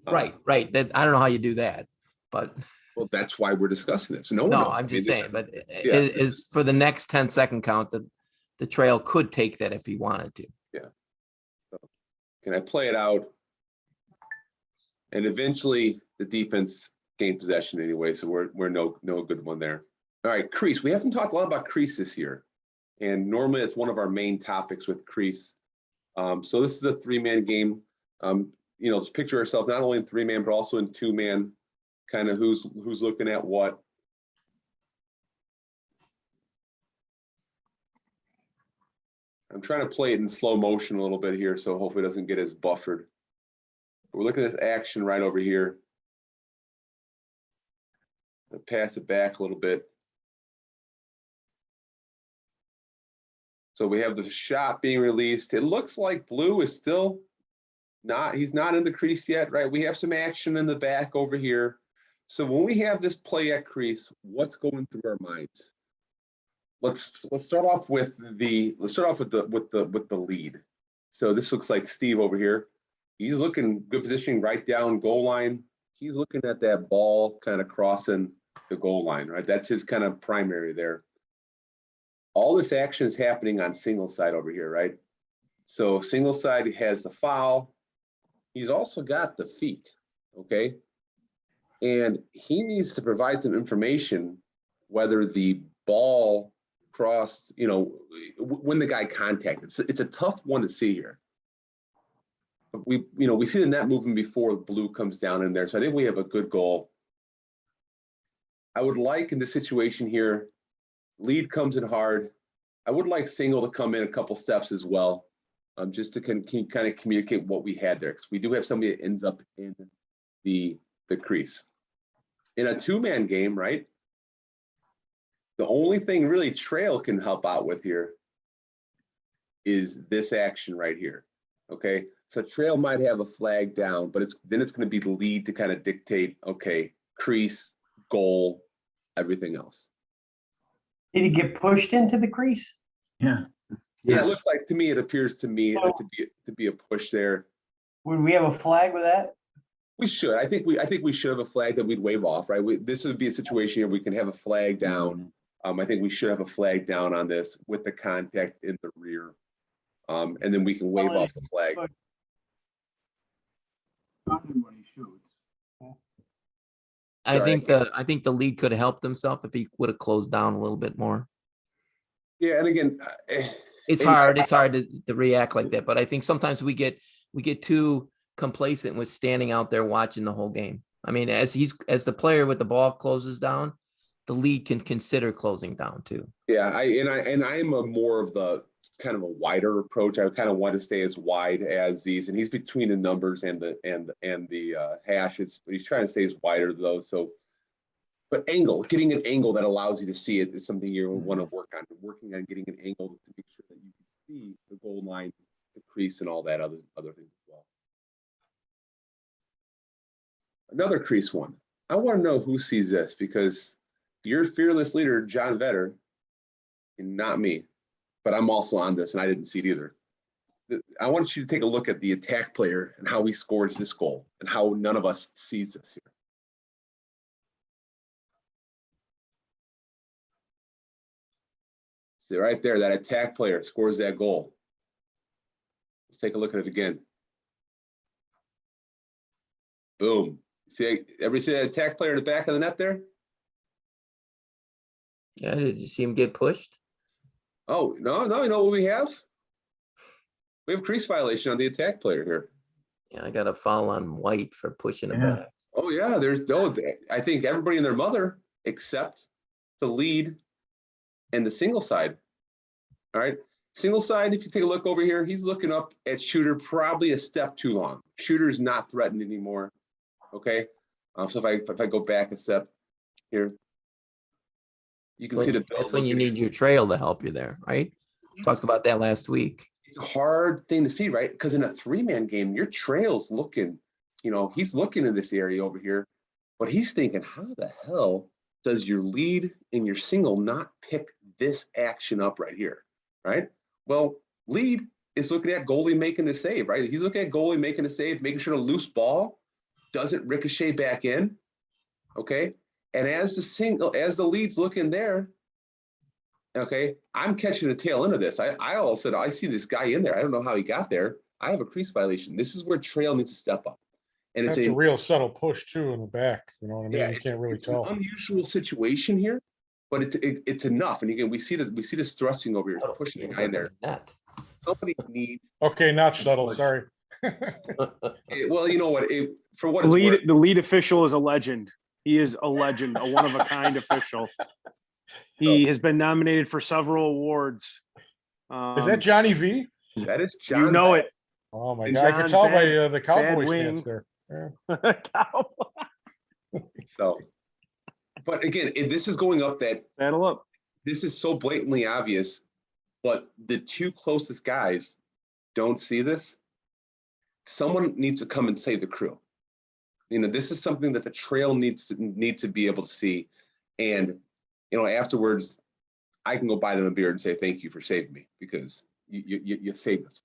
Right. That, I don't know how you do that, but Well, that's why we're discussing this. No one no, knows. I'm just saying, but yeah. is for the next 10-second count, the trail could take that if he wanted to. Yeah. So, can I play it out? And eventually the defense gain possession anyway, so we're no good one there. All right, crease. We haven't talked a lot about crease this year, and normally it's one of our main topics with crease. So this is a 3-man game. You know, let's picture ourselves not only in 3-man but also in 2-man. Kind of who's looking at what. I'm trying to play it in slow motion a little bit here, so hopefully it doesn't get as buffered. We're looking at this action right over here. I'll pass it back a little bit. So we have the shot being released. It looks like blue is still he's not in the crease yet, right? We have some action in the back over here. So when we have this play at crease, what's going through our minds? Let's start off with the lead. So this looks like Steve over here. He's looking good positioning right down goal line. He's looking at that ball kind of crossing the goal line, right? That's his kind of primary there. All this action is happening on single side over here, right? So single side has the foul. He's also got the feet, okay? And he needs to provide some information whether the ball crossed, you know, when the guy contacted. It's a tough one to see here. But we see the net moving before blue comes down in there. So I think we have a good goal. I would like in this situation here, lead comes in hard. I would like single to come in a couple steps as well, just to kind of communicate what we had there, because we do have somebody that ends up in the crease. In a 2-man game, right? The only thing really trail can help out with here is this action right here. Okay, so trail might have a flag down, but then it's going to be the lead to kind of dictate, okay, crease, goal, everything else. Did he get pushed into the crease? Yeah. Yeah, it looks like to me, it appears to me to be a push there. Would we have a flag with that? We should. I think we should have a flag that we'd wave off, right? This would be a situation where we can have a flag down. I think we should have a flag down on this with the contact in the rear. And then we can wave off the flag. I Sorry. think the lead could have helped himself if he would have closed down a little bit more. Yeah, and again, It's hard to react like that, but I think sometimes we get too complacent with standing out there watching the whole game. I mean, as the player with the ball closes down, the lead can consider closing down too. yeah, I'm a more of the kind of a wider approach. I kind of want to stay as wide as these, and he's between the numbers and the hashes, but he's trying to stay as wider though. So, but getting an angle that allows you to see it is something you want to work on. Working on getting an angle to make sure that you can see the goal line, the crease, and all that other things as well. Another crease one. I want to know who sees this, because your fearless leader, John Vetter, and not me, but I'm also on this and I didn't see it either. I want you to take a look at the attack player and how he scores this goal and how none of us sees this here. See right there, that attack player scores that goal. Let's take a look at it again. Boom. See, everybody see that attack player in the back of the net there? Yeah, did you see him get pushed? Oh, no, you know what we have? We have crease violation on the attack player here. Yeah, I got a foul on White for pushing him back. Oh, yeah, I think everybody and their mother except the lead and the single side. All right, single side, if you take a look over here, he's looking up at shooter probably a step too long. Shooter's not threatened anymore. Okay, so if I go back a step here, you can see the build. That's when you need your trail to help you there, right? Talked about that last week. It's a hard thing to see, right? Because in a 3-man game, your trail's looking, he's looking in this area over here, but he's thinking, how the hell does your lead and your single not pick this action up right here, right? Well, lead is looking at goalie making the save, right? He's looking at goalie making the save, making sure the loose ball doesn't ricochet back in, okay? And as the lead's looking there, okay, I'm catching the tail end of this. I all of a sudden, I see this guy in there. I don't know how he got there. I have a crease violation. This is where trail needs to step up. And it's That's a a, real subtle push too in the back, you know what I mean? yeah, You can't really it's an tell. unusual situation here, but it's enough. And again, we see this thrusting over here, Oh, pushing the games guy in under there. the net. Somebody needs, Okay, not subtle, sorry. well, you know what, for what The it's worth, lead, the lead official is a legend. He is a legend, a one of a kind official. He has been nominated for several awards. Is that Johnny V? that is John. You know Bennett. it. Oh my And God, I could John, tell by bad- the cowboy wing. stance there. Yeah. So, but again, this is going up that Saddle up. this is so blatantly obvious, but the two closest guys don't see this. Someone needs to come and save the crew. You know, this is something that the trail needs to be able to see. And, you know, afterwards, I can go buy them a beer and say, thank you for saving me, because you saved us.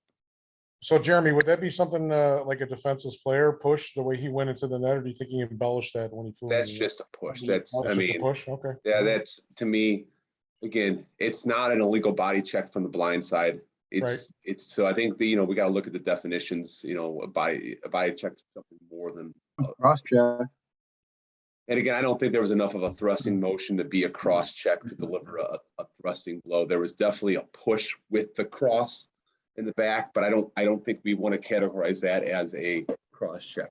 So Jeremy, would that be something like a defenseless player push the way he went into the net, or do you think he embellished that when he flew? That's into the net? just a push. That's, Oh, I it's just a mean, push, okay. yeah, All right. that's, to me, again, it's not an illegal body check from the blind side. It's so I think you know, we got to look at the definitions. You know, a body check is something more than. Cross check. And again, I don't think there was enough of a thrusting motion to be a cross check to deliver a thrusting blow. There was definitely a push with the cross in the back, but I don't think we want to categorize that as a cross check.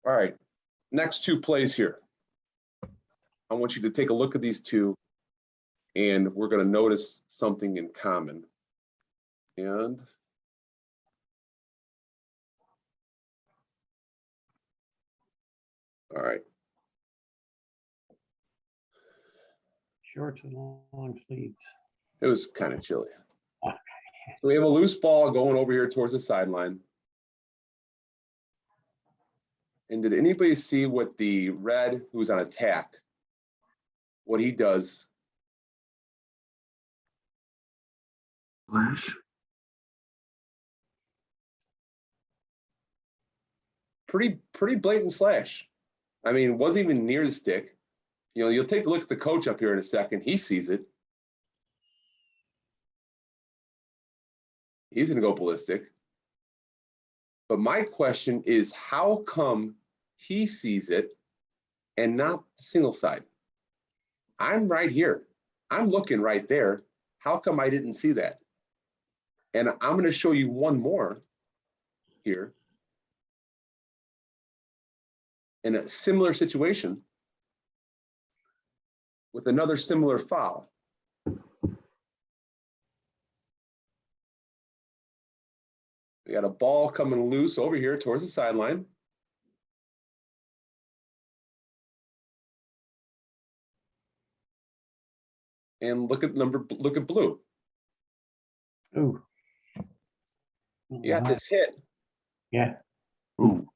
All right, next two plays here. I want you to take a look at these two, and we're going to notice something in common. And all right. Shorts and long sleeves. It was kind of chilly. So we have a loose ball going over here towards the sideline. And did anybody see what the red who's on attack, what he does? Flash. Pretty blatant slash. I mean, wasn't even near the stick. You know, you'll take a look at the coach up here in a second. He sees it. He's going to go ballistic. But my question is, how come he sees it and not the single side? I'm right here. I'm looking right there. How come I didn't see that? And I'm going to show you one more here in a similar situation with another similar foul. We got a ball coming loose over here towards the sideline. And look at blue. Ooh. You got this hit. Yeah. Ooh,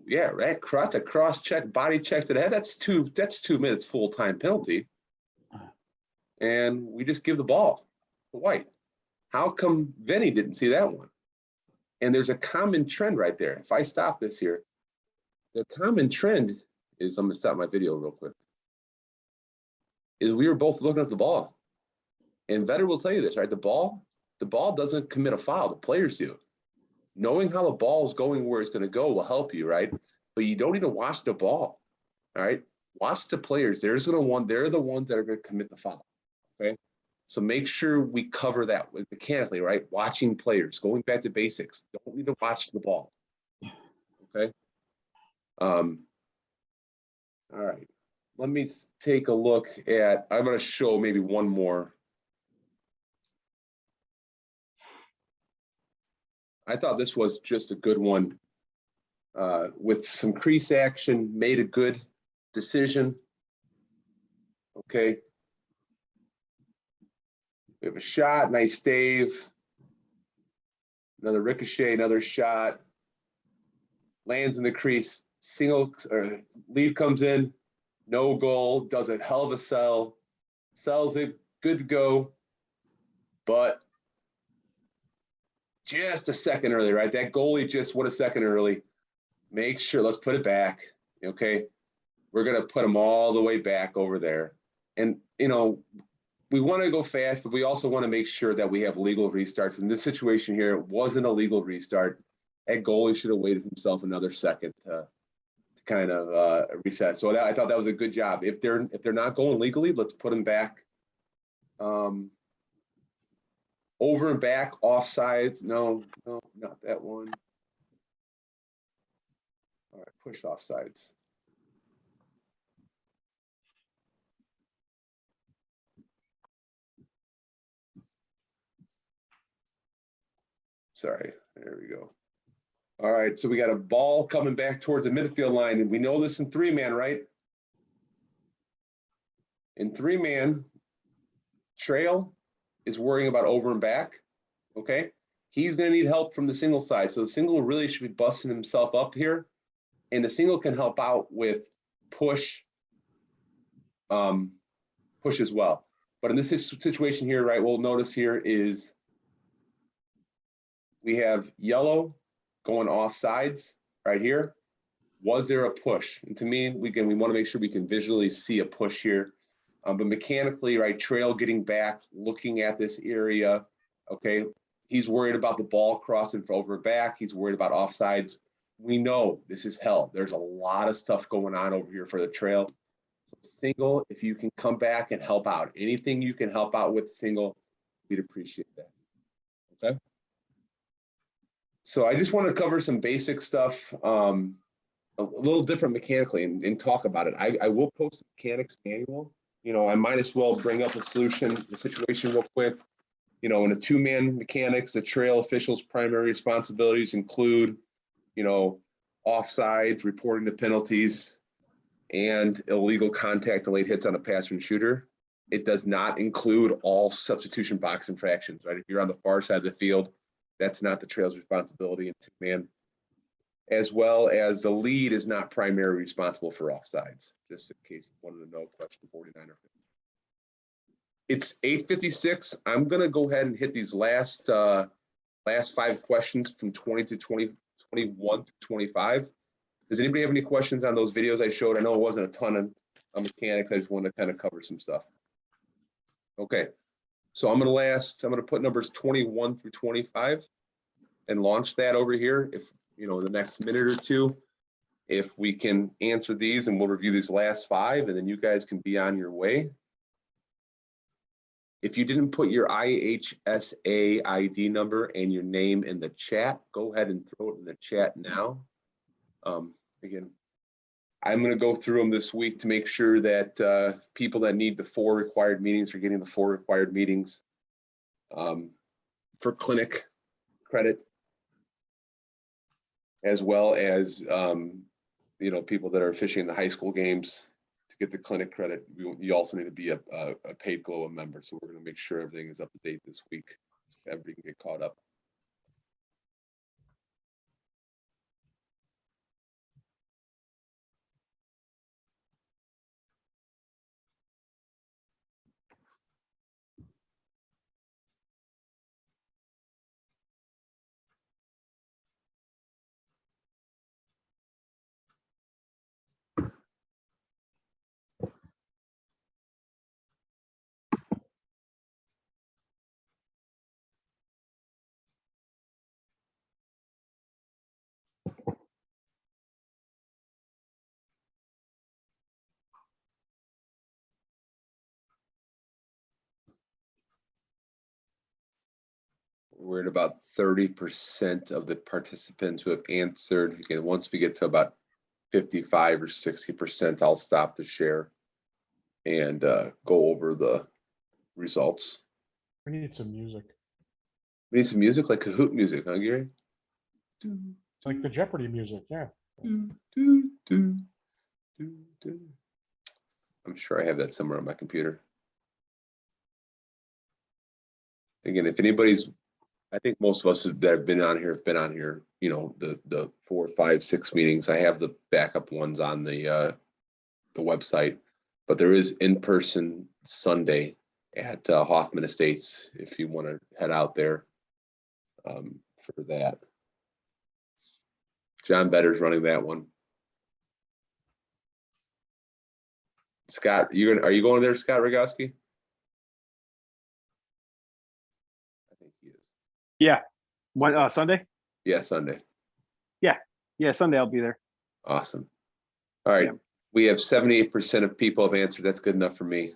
yeah, that's a cross check, body check to the head. That's 2 minutes full-time penalty. And we just give the ball to White. How come Vinny didn't see that one? And there's a common trend right there. If I stop this here, the common trend is, I'm gonna stop my video real quick, is we were both looking at the ball. And Vetter will tell you this, right? The ball doesn't commit a foul, the players do. Knowing how the ball is going where it's going to go will help you, right? But you don't need to watch the ball, all right? Watch the players. They're the ones that are going to commit the foul, okay? So make sure we cover that with mechanically, right? Watching players, going back to basics. Don't need to watch the ball, okay? All right. Let me take a look at, I'm going to show maybe one more. I thought this was just a good one with some crease action, made a good decision. Okay. We have a shot, nice stave. Another ricochet, another shot. Lands in the crease, lead comes in, no goal, does a hell of a sell, sells it, good to go. But just a second early, right? That goalie just went a second early. Make sure, let's put it back, okay? We're going to put them all the way back over there. And, you know, we want to go fast, but we also want to make sure that we have legal restarts. In this situation here, it wasn't a legal restart. At goal, he should have waited himself another second to kind of reset. So I thought that was a good job. If they're not going legally, let's put them back. Over and back, offsides. No, not that one. All right, push offsides. Sorry, there we go. All right, so we got a ball coming back towards the midfield line, and we know this in 3-man, right? In 3-man, Trail is worrying about over and back, okay? He's gonna need help from the single side, so the single really should be busting himself up here, and the single can help out with push as well. But in this situation here, right, we'll notice here is we have yellow going off sides right here. Was there a push? And to me, we want to make sure we can visually see a push here. But mechanically, right, Trail getting back, looking at this area, okay, he's worried about the ball crossing for over back. He's worried about offsides. We know this is hell. There's a lot of stuff going on over here for the Trail. Single, if you can come back and help out, anything you can help out with single, we'd appreciate that. Okay. So I just want to cover some basic stuff, a little different mechanically, and talk about it. I will post a mechanics manual. You know, I might as well bring up the situation real quick. You know, in a 2-man mechanics, the Trail officials' primary responsibilities include, you know, offsides, reporting the penalties, and illegal contact and late hits on a passer and shooter. It does not include all substitution box infractions, right? If you're on the far side of the field, that's not the Trail's responsibility in 2-man. As well as the lead is not primarily responsible for offsides, just in case you wanted to know, question 49 or 50. It's 8:56. I'm gonna go ahead and hit these last 5 questions from 20 to 21 to 25. Does anybody have any questions on those videos I showed? I know it wasn't a ton of mechanics. I just wanted to kind of cover some stuff. Okay, so I'm gonna put numbers 21 through 25 and launch that over here. If you know, the next minute or two, if we can answer these, and we'll review these last 5, and then you guys can be on your way. If you didn't put your IHSA ID number and your name in the chat, go ahead and throw it in the chat now. Again, I'm going to go through them this week to make sure that people that need the 4 required meetings are getting the 4 required meetings for clinic credit, as well as you know, people that are officiating the high school games to get the clinic credit. You also need to be a paid GLLOA member. So we're going to make sure everything is up to date this week, so everybody can get caught up. We're at about 30% of the participants who have answered. Again, once we get to about 55 or 60%, I'll stop the share and go over the results. We need some music, We need some music, like Kahoot music, huh, Gary? like the Jeopardy music. Yeah. I'm sure I have that somewhere on my computer. Again, if anybody's, I think most of us that have been on here, you know, the 4, 5, 6 meetings. I have the backup ones on the website, but there is in-person Sunday at Hoffman Estates if you want to head out there for that. John Better's running that one. Scott, are you going there, Scott Rogowski? I think he is. Yeah. When Sunday? Yeah, Sunday. Yeah, Sunday I'll be there. Awesome. All right, Yeah. we have 78% of people have answered. That's good enough for me.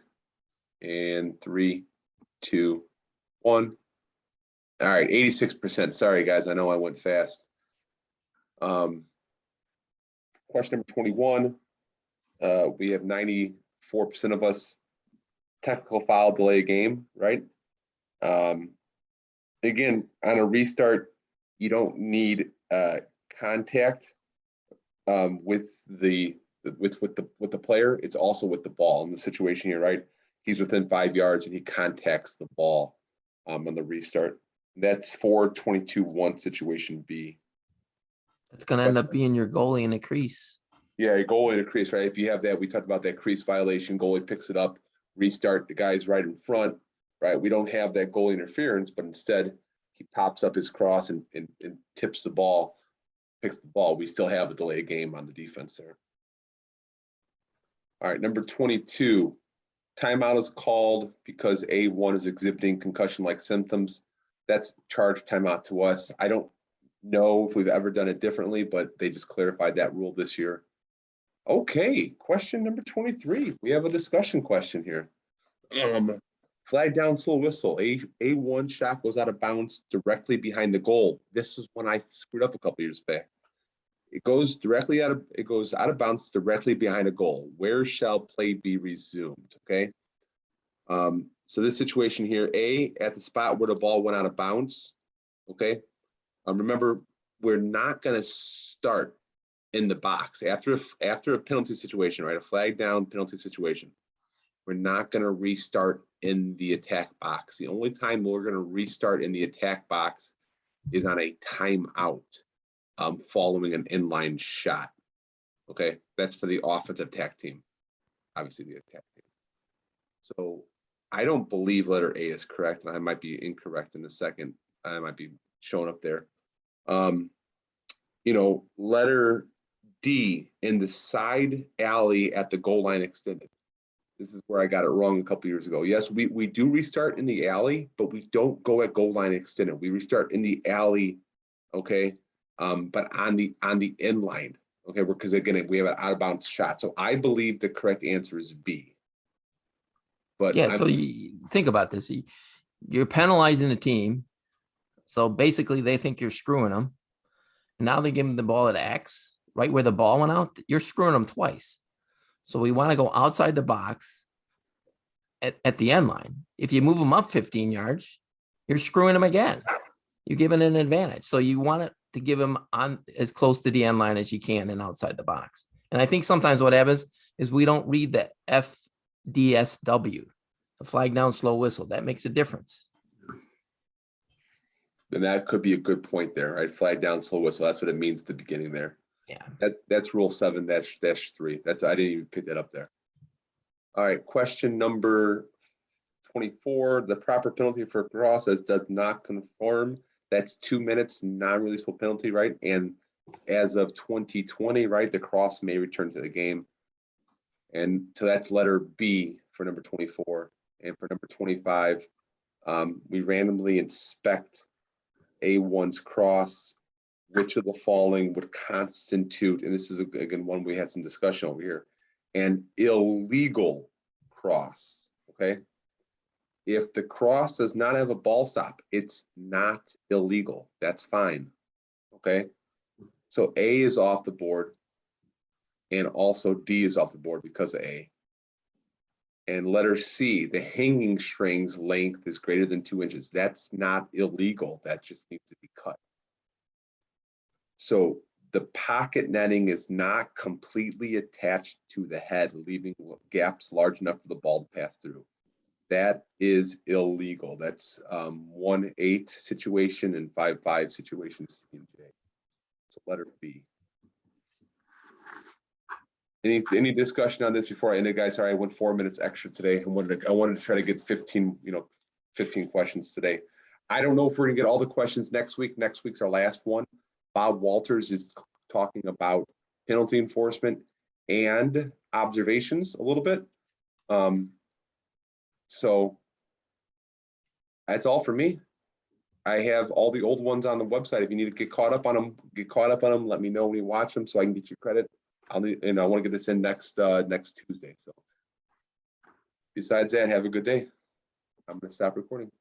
And 3, 2, 1. All right, 86%. Sorry, guys, I know I went fast. Question number 21. We have 94% of us technical foul delay a game, right? Again, on a restart, you don't need contact with the player. It's also with the ball in the situation here, right? He's within 5 yards and he contacts the ball on the restart. That's 4-22-1 situation B. It's gonna end up being your goalie in the crease. Yeah, your goalie in a crease, right? If you have that, we talked about that crease violation, goalie picks it up, restart, the guy's right in front, right? We don't have that goalie interference, but instead he pops up his cross and tips the ball, picks the ball. We still have a delay game on the defense there. All right, number 22, timeout is called because A1 is exhibiting concussion-like symptoms. That's charged timeout to us. I don't know if we've ever done it differently, but they just clarified that rule this year. Okay, question number 23. We have a discussion question here. Flag down, slow whistle. A1 shot goes out of bounds directly behind the goal. This was when I screwed up a couple years back. It goes out of bounds directly behind a goal. Where shall play be resumed? Okay. So this situation here, A, at the spot where the ball went out of bounds. Okay. Remember, we're not going to start in the box after a penalty situation, right? A flag down penalty situation. We're not going to restart in the attack box. The only time we're going to restart in the attack box is on a timeout following an inline shot. Okay, that's for the offensive attack team, obviously the attack team. So I don't believe letter A is correct, and I might be incorrect in a second. I might be showing up there. Letter D, in the side alley at the goal line extended. This is where I got it wrong a couple years ago. Yes, we do restart in the alley, but we don't go at goal line extended. We restart in the alley, okay, but on the inline, okay, because again, we have an out of bounds shot. So I believe the correct answer is B. But Yeah, so you think about this. You're penalizing the team. So basically they think you're screwing them. Now they give them the ball at X, right where the ball went out. You're screwing them twice. So we want to go outside the box at the end line. If you move them up 15 yards, you're screwing them again. You're giving an advantage. So you want it to give them on as close to the end line as you can and outside the box. And I think sometimes what happens is we don't read the FDSW, the flag down, slow whistle. That makes a difference. then that could be a good point there, right? Flag down, slow whistle. That's what it means at the beginning there. Yeah. That's rule 7-3. I didn't even pick that up there. All right, question number 24. The proper penalty for a cross does not conform. That's 2 minutes non-releasable penalty, right? And as of 2020, right, the cross may return to the game. And so that's letter B for number 24. And for number 25, we randomly inspect A1's cross. Which of the following would constitute, and this is again one we had some discussion over here, an illegal cross, okay? If the cross does not have a ball stop, it's not illegal. That's fine, okay? So A is off the board, and also D is off the board because of A. And letter C, the hanging string's length is greater than 2 inches. That's not illegal. That just needs to be cut. So the pocket netting is not completely attached to the head, leaving gaps large enough for the ball to pass through. That is illegal. That's 1-8 situation and 5-5 situations in today. So letter B. Any discussion on this before I end it, guys? Sorry, I went 4 minutes extra today. I wanted to try to get 15 questions today. I don't know if we're gonna get all the questions next week. Next week's our last one. Bob Walters is talking about penalty enforcement and observations a little bit. So that's all for me. I have all the old ones on the website. If you need to get caught up on them, get caught up on them. Let me know when you watch them so I can get you credit. I'll need, and I want to get this in next Tuesday. So besides that, have a good day. I'm gonna stop recording.